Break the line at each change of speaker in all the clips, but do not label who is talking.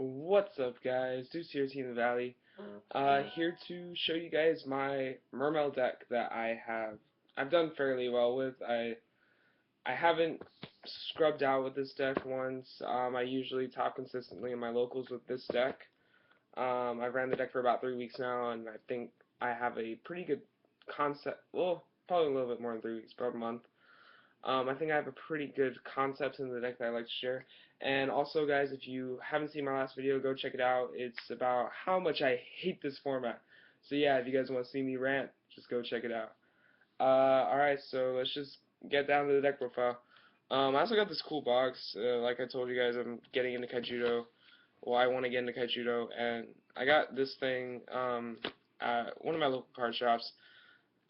What's up, guys? Deuce here, Team in the Valley. Here to show you guys my Mermail deck that I've done fairly well with. I haven't scrubbed out with this deck once. I usually top consistently in my locals with this deck. I've ran the deck for about 3 weeks now, and I think I have a pretty good concept. Well, probably a little bit more than 3 weeks, about a month. I think I have a pretty good concept in the deck that I like to share. And also, guys, if you haven't seen my last video, go check it out. It's about how much I hate this format. So yeah, if you guys want to see me rant, just go check it out. Alright, so let's just get down to the deck profile. I also got this cool box. Like I told you guys, I'm getting into Kaijudo. Well, I want to get into Kaijudo, and I got this thing at one of my local card shops.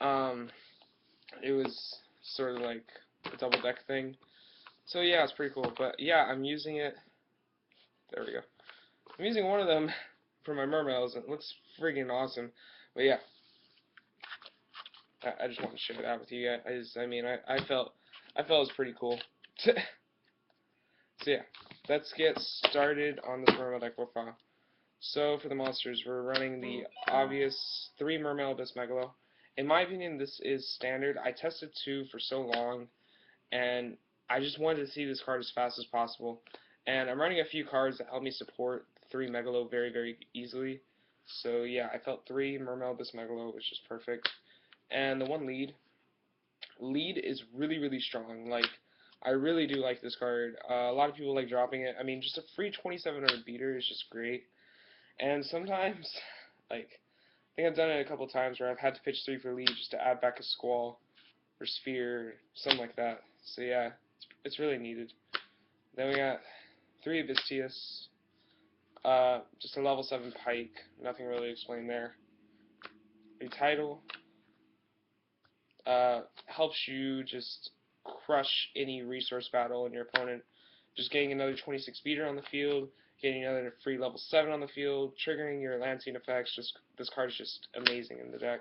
Um, it was sort of like a double deck thing. So yeah, it's pretty cool. But yeah, I'm using it. There we go. I'm using one of them for my mermails, and it looks freaking awesome. But yeah, I just want to share that with you guys. I felt it was pretty cool. So yeah, let's get started on this mermail deck profile. So for the monsters, we're running the obvious 3 Mermail Abyss Megalo. In my opinion, this is standard. I tested 2 for so long, and I just wanted to see this card as fast as possible. And I'm running a few cards that help me support 3 Megalo very, very easily. So yeah, I felt 3 Mermail Abyss Megalo was just perfect. And the one lead is really, really strong. Like, I really do like this card. A lot of people like dropping it. I mean, just a free 2700 beater is just great. And sometimes, like, I think I've done it a couple times where I've had to pitch 3 for lead just to add back a Squall or Sphere, something like that. So yeah, it's really needed. Then we got 3 Abystius, just a level 7 Pike, nothing really explained there. Retitle helps you just crush any resource battle in your opponent. Just getting another 26 beater on the field, getting another free level 7 on the field, triggering your Lancing effects. This card is just amazing in the deck.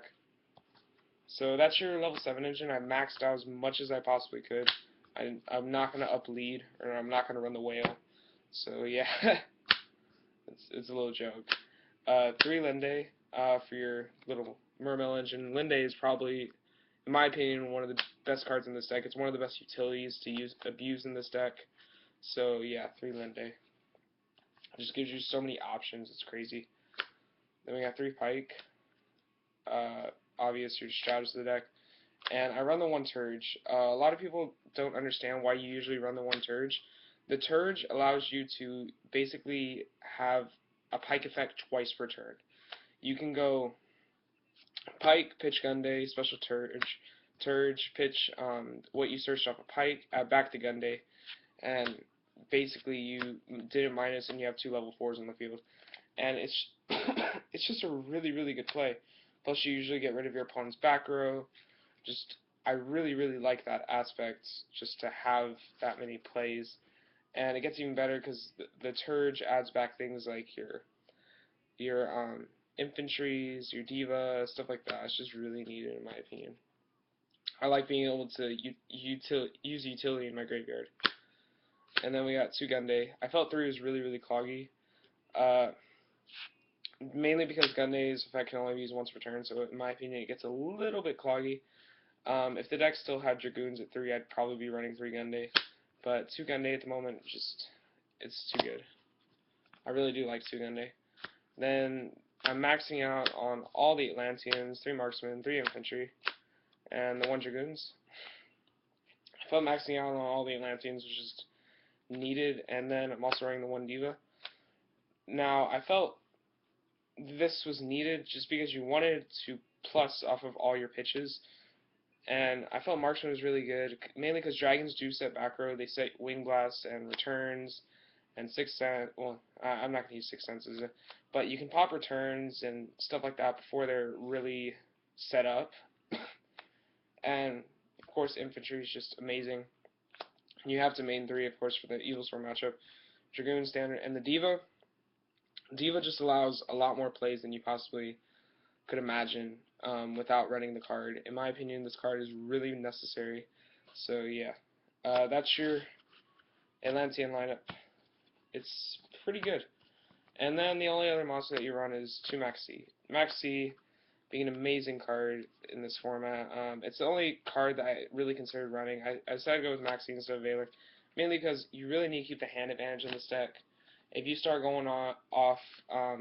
So that's your level 7 engine. I maxed out as much as I possibly could. I'm not going to up lead, or I'm not going to run the whale. So yeah, it's a little joke. 3 Linde for your little Mermail engine. Linde is probably, in my opinion, one of the best cards in this deck. It's one of the best utilities to abuse in this deck. So yeah, 3 Linde. It just gives you so many options. It's crazy. Then we got 3 Pike. Obvious, your strategies of the deck. And I run the 1 Turge. A lot of people don't understand why you usually run the 1 Turge. The Turge allows you to basically have a Pike effect twice per turn. You can go Pike, pitch Gunday, special Turge, pitch what you searched off a Pike, add back to Gunday, and basically you did a minus and you have 2 level 4s on the field. And it's it's just a really, really good play. Plus you usually get rid of your opponent's back row. Just, I really, really like that aspect, just to have that many plays. And it gets even better because the Turge adds back things like your infantries, your diva, stuff like that. It's just really needed in my opinion. I like being able to use utility in my graveyard. And then we got 2 Gunday. I felt 3 was really, really cloggy. Mainly because Gunday's effect can only be used once per turn, so in my opinion it gets a little bit cloggy. If the deck still had Dragoons at 3, I'd probably be running 3 Gunday. But 2 Gunday at the moment, it's too good. I really do like 2 Gunday. Then I'm maxing out on all the Atlanteans, 3 Marksmen, 3 Infantry, and the 1 Dragoons. I felt maxing out on all the Atlanteans was just needed, and then I'm also running the 1 Diva. Now, I felt this was needed just because you wanted to plus off of all your pitches. And I felt Marksman was really good, mainly because Dragons do set back row. They set Wing Blast and Returns and Sixth Sense. Well, I'm not going to use Sixth Senses, but you can pop Returns and stuff like that before they're really set up. And, of course, Infantry is just amazing. You have to main 3, of course, for the Evil Storm matchup. Dragoon Standard. And the Diva. Diva just allows a lot more plays than you possibly could imagine without running the card. In my opinion, this card is really necessary. So yeah, that's your Atlantean lineup. It's pretty good. And then the only other monster that you run is 2 Maxi. Maxi being an amazing card in this format. It's the only card that I really considered running. I decided to go with Maxi instead of Valor, mainly because you really need to keep the hand advantage in this deck. If you start going off,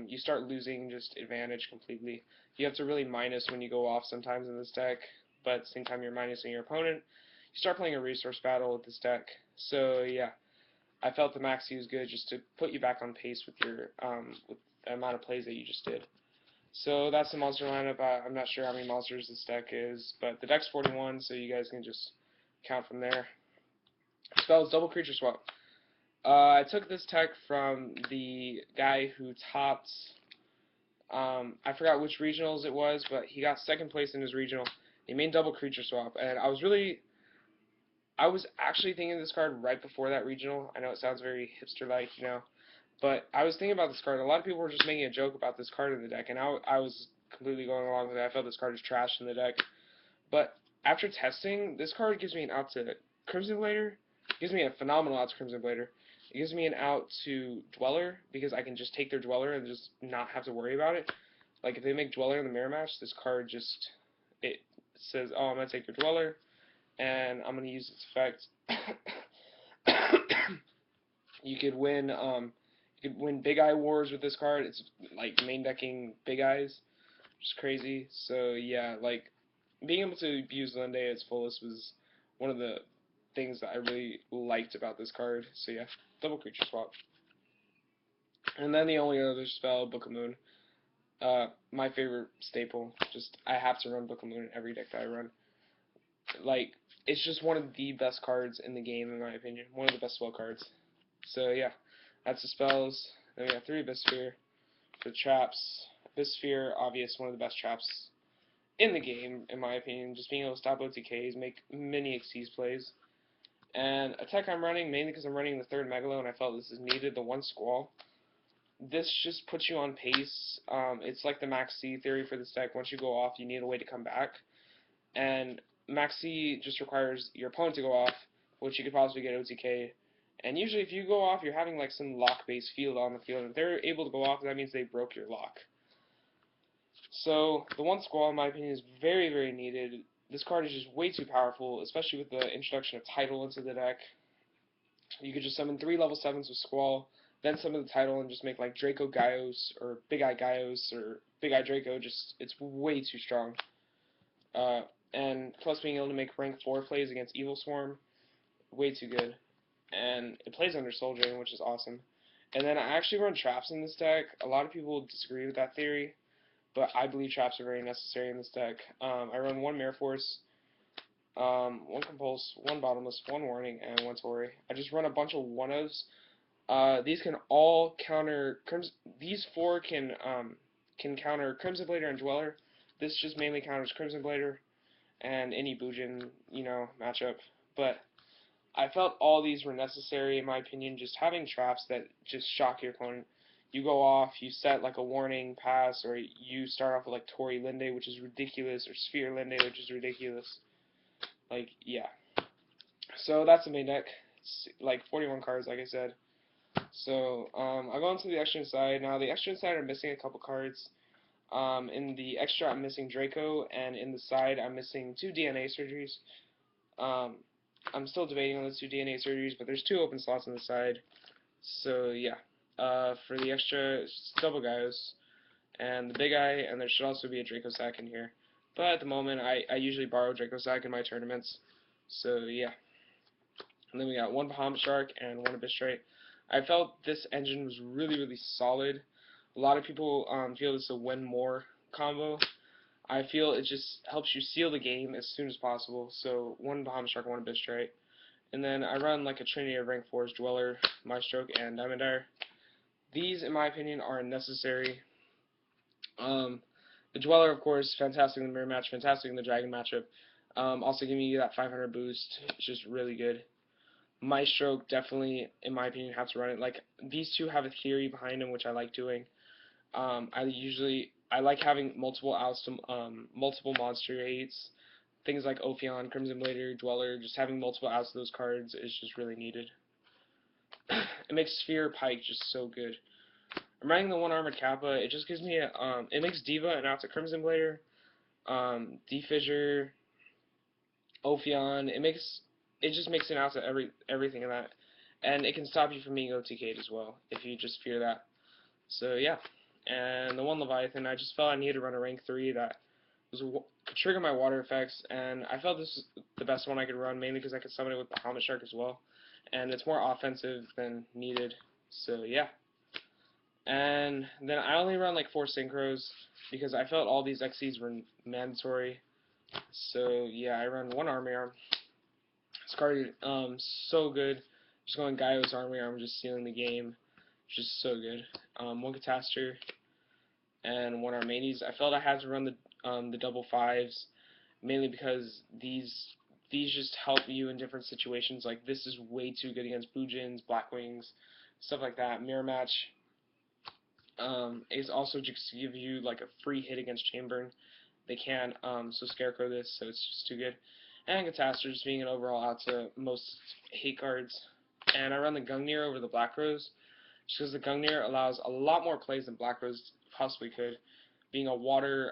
you start losing just advantage completely. You have to really minus when you go off sometimes in this deck, but at the same time you're minusing your opponent. You start playing a resource battle with this deck. So yeah, I felt the Maxi was good just to put you back on pace with your with the amount of plays that you just did. So that's the monster lineup. I'm not sure how many monsters this deck is, but the deck's 41, so you guys can just count from there. Spells double creature swap. I took this tech from the guy who topped, I forgot which regionals it was, but he got second place in his regional. He made double creature swap, and I was actually thinking of this card right before that regional. I know it sounds very hipster-like, you know, but I was thinking about this card. A lot of people were just making a joke about this card in the deck, and I was completely going along with it. I felt this card is trash in the deck. But after testing, this card gives me an out to Crimson Blader. It gives me a phenomenal out to Crimson Blader. It gives me an out to Dweller, because I can just take their Dweller and just not have to worry about it. Like, if they make Dweller in the mirror match, this card just, it says, oh, I'm going to take your Dweller, and I'm going to use its effect. You could win Big Eye Wars with this card. It's like main decking Big Eyes, which is crazy. So yeah, like being able to use Lende at its fullest was one of the things that I really liked about this card. So yeah, double creature swap. And then the only other spell, Book of Moon. My favorite staple. Just I have to run Book of Moon in every deck that I run. Like it's just one of the best cards in the game in my opinion. One of the best spell cards. So yeah, that's the spells. Then we got 3 Abyssphere for the traps. Abyssphere, obvious, one of the best traps in the game, in my opinion. Just being able to stop OTKs, make mini Xyz plays. And a tech I'm running, mainly because I'm running the 3rd Megalo and I felt this is needed, the 1 Squall. This just puts you on pace. It's like the Max C theory for this deck. Once you go off, you need a way to come back. And Max C just requires your opponent to go off, which you could possibly get OTK. And usually if you go off, you're having like some lock-based field on the field. And if they're able to go off, that means they broke your lock. So the 1 Squall, in my opinion, is very, very needed. This card is just way too powerful, especially with the introduction of Tidal into the deck. You could just summon 3 level 7s with Squall, then summon the Tidal and just make like Draco Gaios or Big Eye Gaios or Big Eye Draco. Just it's way too strong. And plus being able to make rank 4 plays against Evil Swarm, way too good. And it plays under Soul Drain, which is awesome. And then I actually run traps in this deck. A lot of people disagree with that theory, but I believe traps are very necessary in this deck. I run 1 Mare Force, 1 Compulse, 1 Bottomless, 1 Warning, and 1 Torii. I just run a bunch of 1-ofs. These can all counter these 4 can counter Crimson Blader and Dweller. This just mainly counters Crimson Blader and any Bujin, you know, matchup. But I felt all these were necessary in my opinion. Just having traps that just shock your opponent. You go off, you set like a warning pass, or you start off with like Torii Linde, which is ridiculous, or Sphere Linde, which is ridiculous. Like, yeah. So that's the main deck. It's like 41 cards, like I said. So I'll go into the extra side. Now the extra side I'm missing a couple cards. In the extra I'm missing Draco, and in the side I'm missing 2 DNA surgeries. I'm still debating on those 2 DNA surgeries, but there's 2 open slots on the side. So yeah. For the extra, it's double Gaios and the Big Eye, and there should also be a Draco Sack in here. But at the moment, I usually borrow Draco Sack in my tournaments. So yeah. And then we got 1 Bahamut Shark and 1 Abyss Strike. I felt this engine was really, really solid. A lot of people feel this is a win more combo. I feel it just helps you seal the game as soon as possible. So 1 Bahamut Shark, 1 Abyss Strike. And then I run like a trinity of rank 4s, Dweller, Maestroke, and Diamond Dire. These, in my opinion, are necessary. The Dweller, of course, fantastic in the mirror match, fantastic in the Dragon matchup. Also giving you that 500 boost. It's just really good. Maestroke definitely, in my opinion, have to run it. Like, these 2 have a theory behind them, which I like doing. I like having multiple outs to, multiple monster aids. Things like Ophion, Crimson Blader, Dweller, just having multiple outs of those cards is just really needed. It makes Sphere Pike just so good. I'm running the one armored Kappa. It just gives me it makes Diva and out to Crimson Blader, Defissure, Ophion. It just makes it out to everything in that, and it can stop you from being OTK'd as well if you just fear that. So yeah, and the one Leviathan, I just felt I needed to run a rank 3 that could trigger my water effects, and I felt this was the best one I could run, mainly because I could summon it with Bahamut Shark as well, and it's more offensive than needed. So yeah, and then I only run like 4 synchros because I felt all these XCs were mandatory. So yeah, I run one army arm. This card so good. Just going Gaio's army arm, just sealing the game. Just so good. One Catastor and one Armades. I felt I had to run the double fives mainly because these just help you in different situations. Like this is way too good against Bujins, Blackwings, stuff like that. Mirror Match is also just to give you like a free hit against Chamburn. They can so Scarecrow this, so it's just too good. And Catastor just being an overall out to most hate cards. And I run the Gungnir over the Black Rose, just because the Gungnir allows a lot more plays than Black Rose possibly could. Being a water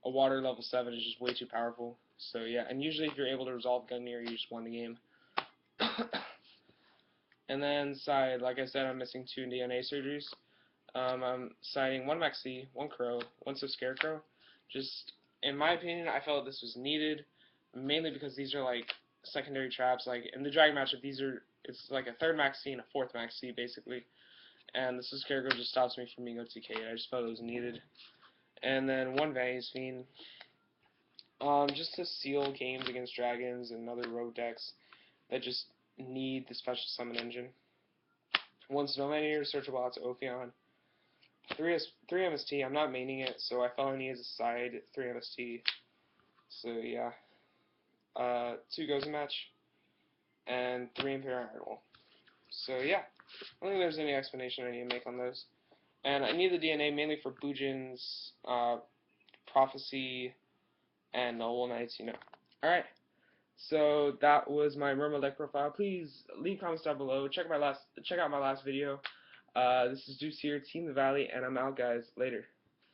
level 7 is just way too powerful. So yeah, and usually if you're able to resolve Gungnir, you just won the game. And then side, like I said, I'm missing 2 DNA surgeries. I'm siding 1 Maxi, 1 Crow, 1 Scarecrow. Just, in my opinion, I felt this was needed, mainly because these are like secondary traps. Like in the Dragon matchup, it's like a 3rd Maxi and a 4th Maxi basically. And the Scarecrow just stops me from being OTK. I just felt it was needed. And then 1 Vanity's Fiend, just to seal games against dragons and other rogue decks that just need the special summon engine. 1 Snowman Eater, searchable out to Ophion. 3 MST, I'm not maining it, so I felt I needed a side 3 MST. So yeah. 2 Gozen Match, and 3 Imperial Ironwall. So yeah, I don't think there's any explanation I need to make on those. And I need the DNA mainly for Bujin's, Prophecy, and Noble Knights, you know. Alright, so that was my Mermail deck profile. Please leave comments down below. Check out my last video. This is Deuce here, Team the Valley, and I'm out, guys. Later.